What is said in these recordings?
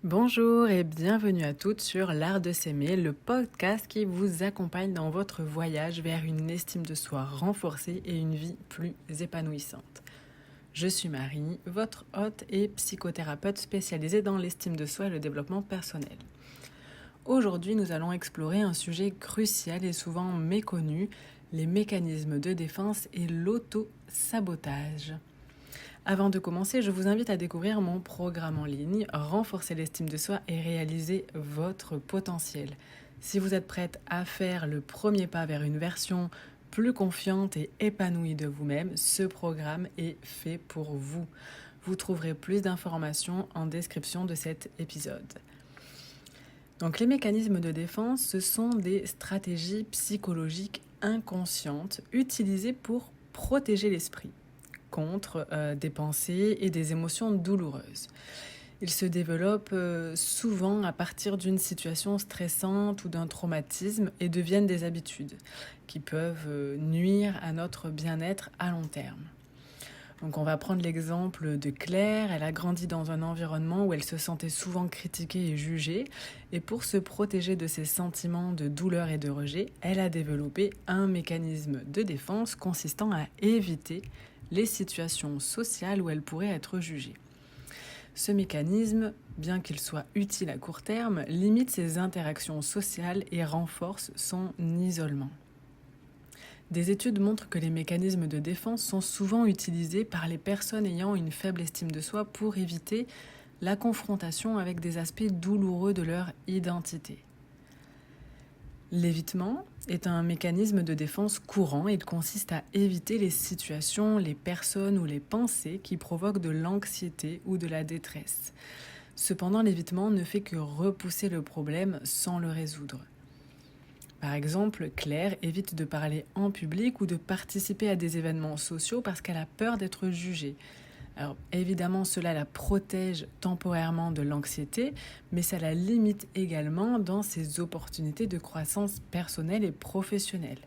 Bonjour et bienvenue à toutes sur L'Art de s'aimer, le podcast qui vous accompagne dans votre voyage vers une estime de soi renforcée et une vie plus épanouissante. Je suis Marie, votre hôte et psychothérapeute spécialisée dans l'estime de soi et le développement personnel. Aujourd'hui, nous allons explorer un sujet crucial et souvent méconnu, les mécanismes de défense et l'auto-sabotage. Avant de commencer, je vous invite à découvrir mon programme en ligne, renforcer l'estime de soi et réaliser votre potentiel. Si vous êtes prête à faire le premier pas vers une version plus confiante et épanouie de vous-même, ce programme est fait pour vous. Vous trouverez plus d'informations en description de cet épisode. Donc les mécanismes de défense, ce sont des stratégies psychologiques inconscientes utilisées pour protéger l'esprit contre des pensées et des émotions douloureuses. Ils se développent souvent à partir d'une situation stressante ou d'un traumatisme et deviennent des habitudes qui peuvent nuire à notre bien-être à long terme. Donc on va prendre l'exemple de Claire. Elle a grandi dans un environnement où elle se sentait souvent critiquée et jugée. Et pour se protéger de ses sentiments de douleur et de rejet, elle a développé un mécanisme de défense consistant à éviter les situations sociales où elle pourrait être jugée. Ce mécanisme, bien qu'il soit utile à court terme, limite ses interactions sociales et renforce son isolement. Des études montrent que les mécanismes de défense sont souvent utilisés par les personnes ayant une faible estime de soi pour éviter la confrontation avec des aspects douloureux de leur identité. L'évitement est un mécanisme de défense courant. Il consiste à éviter les situations, les personnes ou les pensées qui provoquent de l'anxiété ou de la détresse. Cependant, l'évitement ne fait que repousser le problème sans le résoudre. Par exemple, Claire évite de parler en public ou de participer à des événements sociaux parce qu'elle a peur d'être jugée. Alors évidemment, cela la protège temporairement de l'anxiété, mais ça la limite également dans ses opportunités de croissance personnelle et professionnelle.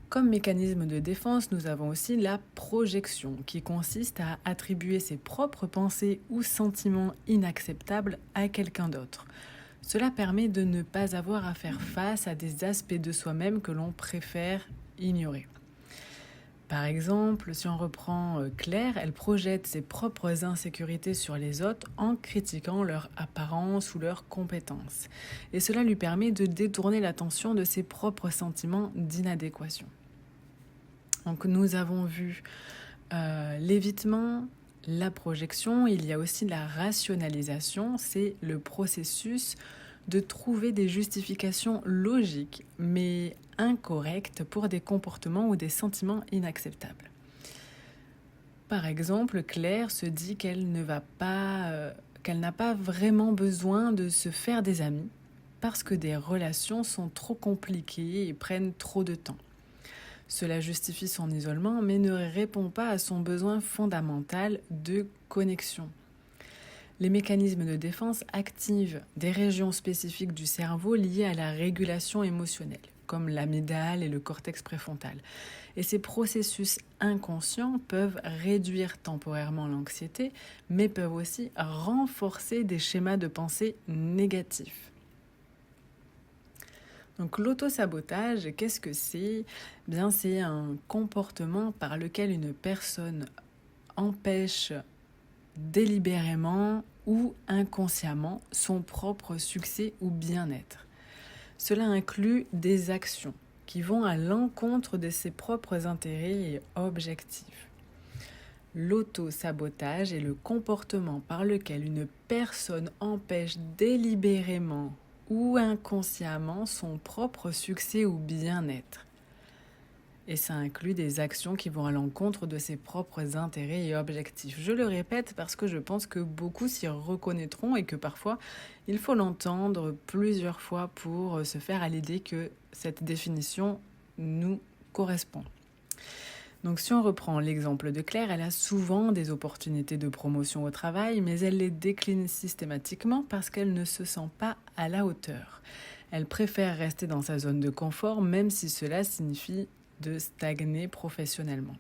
Comme mécanisme de défense, nous avons aussi la projection, qui consiste à attribuer ses propres pensées ou sentiments inacceptables à quelqu'un d'autre. Cela permet de ne pas avoir à faire face à des aspects de soi-même que l'on préfère ignorer. Par exemple, si on reprend Claire, elle projette ses propres insécurités sur les autres en critiquant leur apparence ou leurs compétences. Et cela lui permet de détourner l'attention de ses propres sentiments d'inadéquation. Donc nous avons vu l'évitement, la projection, il y a aussi la rationalisation, c'est le processus de trouver des justifications logiques mais incorrectes pour des comportements ou des sentiments inacceptables. Par exemple, Claire se dit qu'elle n'a pas vraiment besoin de se faire des amis parce que des relations sont trop compliquées et prennent trop de temps. Cela justifie son isolement, mais ne répond pas à son besoin fondamental de connexion. Les mécanismes de défense activent des régions spécifiques du cerveau liées à la régulation émotionnelle, comme l'amygdale et le cortex préfrontal. Et ces processus inconscients peuvent réduire temporairement l'anxiété, mais peuvent aussi renforcer des schémas de pensée négatifs. Donc l'auto-sabotage, qu'est-ce que c'est ? Bien, c'est un comportement par lequel une personne empêche délibérément ou inconsciemment son propre succès ou bien-être. Cela inclut des actions qui vont à l'encontre de ses propres intérêts et objectifs. L'auto-sabotage est le comportement par lequel une personne empêche délibérément ou inconsciemment son propre succès ou bien-être. Et ça inclut des actions qui vont à l'encontre de ses propres intérêts et objectifs. Je le répète parce que je pense que beaucoup s'y reconnaîtront et que parfois il faut l'entendre plusieurs fois pour se faire à l'idée que cette définition nous correspond. Donc si on reprend l'exemple de Claire, elle a souvent des opportunités de promotion au travail, mais elle les décline systématiquement parce qu'elle ne se sent pas à la hauteur. Elle préfère rester dans sa zone de confort, même si cela signifie de stagner professionnellement.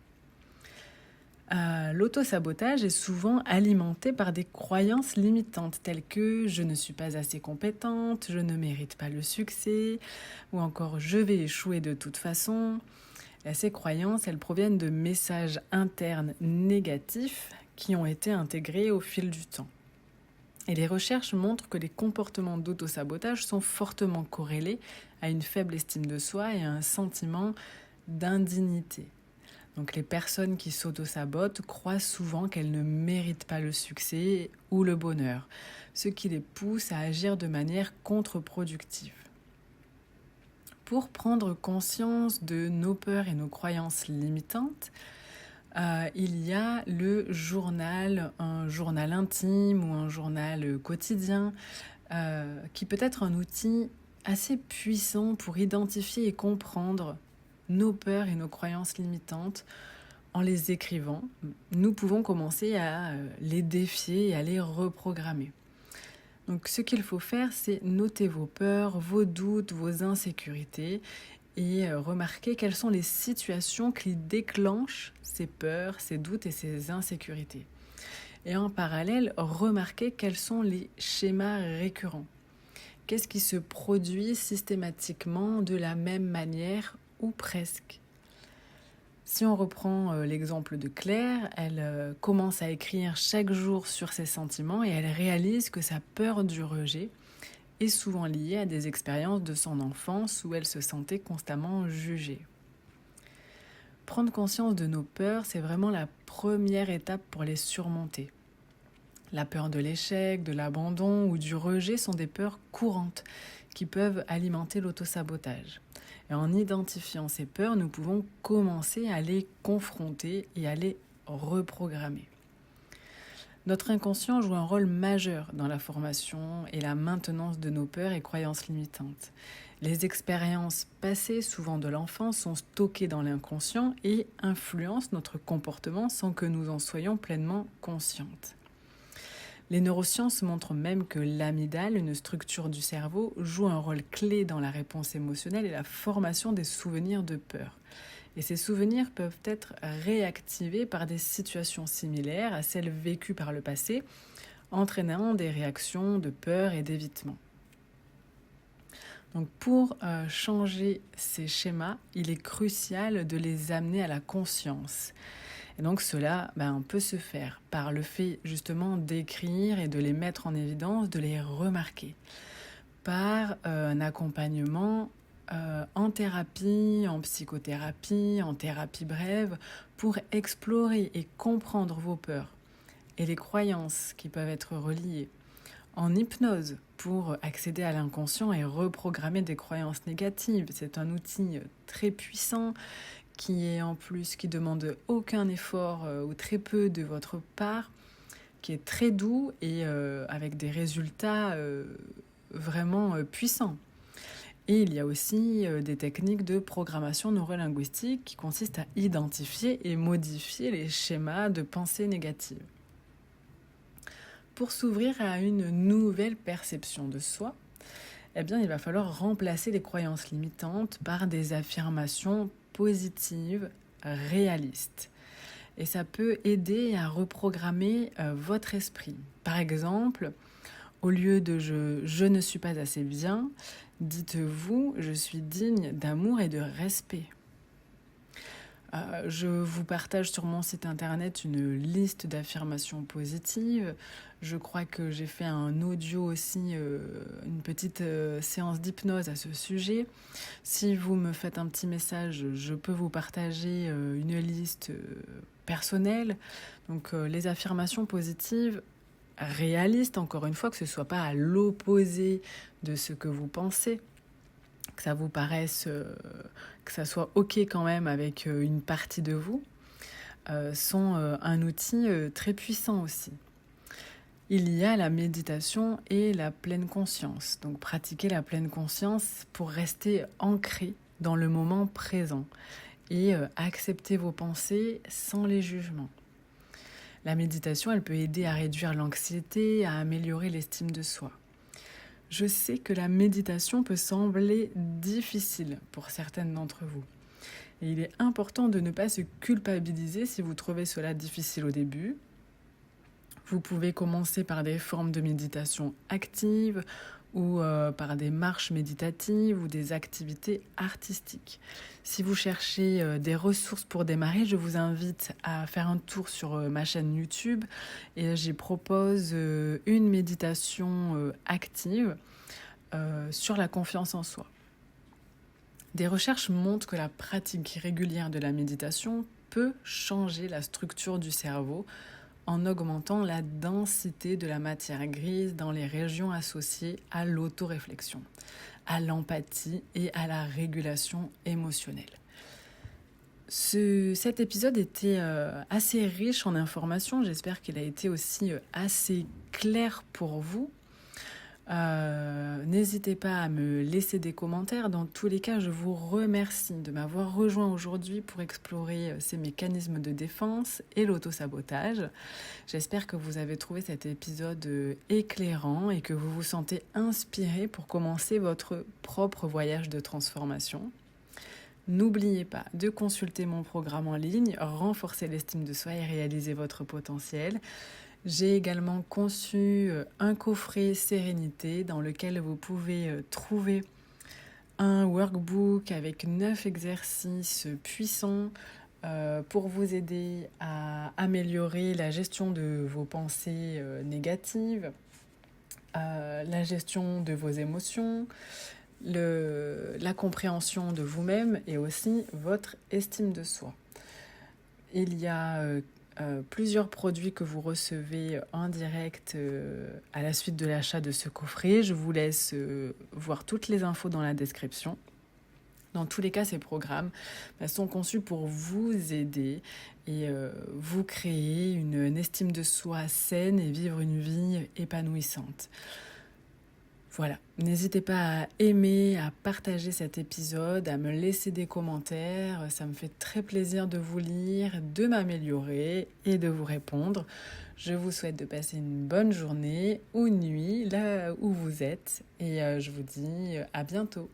L'auto-sabotage est souvent alimenté par des croyances limitantes telles que je ne suis pas assez compétente, je ne mérite pas le succès, ou encore je vais échouer de toute façon. Et ces croyances, elles proviennent de messages internes négatifs qui ont été intégrés au fil du temps. Et les recherches montrent que les comportements d'auto-sabotage sont fortement corrélés à une faible estime de soi et à un sentiment d'indignité. Donc les personnes qui s'auto-sabotent croient souvent qu'elles ne méritent pas le succès ou le bonheur, ce qui les pousse à agir de manière contre-productive. Pour prendre conscience de nos peurs et nos croyances limitantes, il y a le journal, un journal intime ou un journal quotidien, qui peut être un outil assez puissant pour identifier et comprendre nos peurs et nos croyances limitantes. En les écrivant, nous pouvons commencer à les défier et à les reprogrammer. Donc ce qu'il faut faire, c'est noter vos peurs, vos doutes, vos insécurités et remarquer quelles sont les situations qui déclenchent ces peurs, ces doutes et ces insécurités. Et en parallèle, remarquer quels sont les schémas récurrents. Qu'est-ce qui se produit systématiquement de la même manière ou presque ? Si on reprend l'exemple de Claire, elle commence à écrire chaque jour sur ses sentiments et elle réalise que sa peur du rejet est souvent liée à des expériences de son enfance où elle se sentait constamment jugée. Prendre conscience de nos peurs, c'est vraiment la première étape pour les surmonter. La peur de l'échec, de l'abandon ou du rejet sont des peurs courantes qui peuvent alimenter l'autosabotage. Et en identifiant ces peurs, nous pouvons commencer à les confronter et à les reprogrammer. Notre inconscient joue un rôle majeur dans la formation et la maintenance de nos peurs et croyances limitantes. Les expériences passées, souvent de l'enfance, sont stockées dans l'inconscient et influencent notre comportement sans que nous en soyons pleinement conscientes. Les neurosciences montrent même que l'amygdale, une structure du cerveau, joue un rôle clé dans la réponse émotionnelle et la formation des souvenirs de peur. Et ces souvenirs peuvent être réactivés par des situations similaires à celles vécues par le passé, entraînant des réactions de peur et d'évitement. Donc pour changer ces schémas, il est crucial de les amener à la conscience. Et donc cela peut se faire par le fait justement d'écrire et de les mettre en évidence, de les remarquer, par un accompagnement en thérapie, en psychothérapie, en thérapie brève, pour explorer et comprendre vos peurs et les croyances qui peuvent être reliées, en hypnose pour accéder à l'inconscient et reprogrammer des croyances négatives. C'est un outil très puissant qui demande aucun effort ou très peu de votre part, qui est très doux et avec des résultats vraiment puissants. Et il y a aussi des techniques de programmation neurolinguistique qui consistent à identifier et modifier les schémas de pensée négative. Pour s'ouvrir à une nouvelle perception de soi, il va falloir remplacer les croyances limitantes par des affirmations positives, réalistes. Et ça peut aider à reprogrammer votre esprit. Par exemple, au lieu de je ne suis pas assez bien, dites-vous je suis digne d'amour et de respect. Je vous partage sur mon site internet une liste d'affirmations positives. Je crois que j'ai fait un audio aussi, une petite séance d'hypnose à ce sujet. Si vous me faites un petit message, je peux vous partager une liste personnelle. Donc les affirmations positives, réalistes, encore une fois, que ce ne soit pas à l'opposé de ce que vous pensez, que ça vous paraisse, que ça soit OK quand même avec une partie de vous, sont un outil très puissant aussi. Il y a la méditation et la pleine conscience. Donc pratiquer la pleine conscience pour rester ancré dans le moment présent et accepter vos pensées sans les jugements. La méditation, elle peut aider à réduire l'anxiété, à améliorer l'estime de soi. Je sais que la méditation peut sembler difficile pour certaines d'entre vous. Et il est important de ne pas se culpabiliser si vous trouvez cela difficile au début. Vous pouvez commencer par des formes de méditation active ou par des marches méditatives ou des activités artistiques. Si vous cherchez des ressources pour démarrer, je vous invite à faire un tour sur ma chaîne YouTube et j'y propose une méditation active sur la confiance en soi. Des recherches montrent que la pratique régulière de la méditation peut changer la structure du cerveau en augmentant la densité de la matière grise dans les régions associées à l'autoréflexion, à l'empathie et à la régulation émotionnelle. Cet épisode était assez riche en informations, j'espère qu'il a été aussi assez clair pour vous. N'hésitez pas à me laisser des commentaires. Dans tous les cas, je vous remercie de m'avoir rejoint aujourd'hui pour explorer ces mécanismes de défense et l'autosabotage. J'espère que vous avez trouvé cet épisode éclairant et que vous vous sentez inspiré pour commencer votre propre voyage de transformation. N'oubliez pas de consulter mon programme en ligne, renforcer l'estime de soi et réaliser votre potentiel. J'ai également conçu un coffret Sérénité dans lequel vous pouvez trouver un workbook avec 9 exercices puissants pour vous aider à améliorer la gestion de vos pensées négatives, la gestion de vos émotions, la compréhension de vous-même et aussi votre estime de soi. Il y a plusieurs produits que vous recevez en direct à la suite de l'achat de ce coffret. Je vous laisse voir toutes les infos dans la description. Dans tous les cas, ces programmes sont conçus pour vous aider et vous créer une estime de soi saine et vivre une vie épanouissante. Voilà, n'hésitez pas à aimer, à partager cet épisode, à me laisser des commentaires. Ça me fait très plaisir de vous lire, de m'améliorer et de vous répondre. Je vous souhaite de passer une bonne journée ou nuit là où vous êtes et je vous dis à bientôt.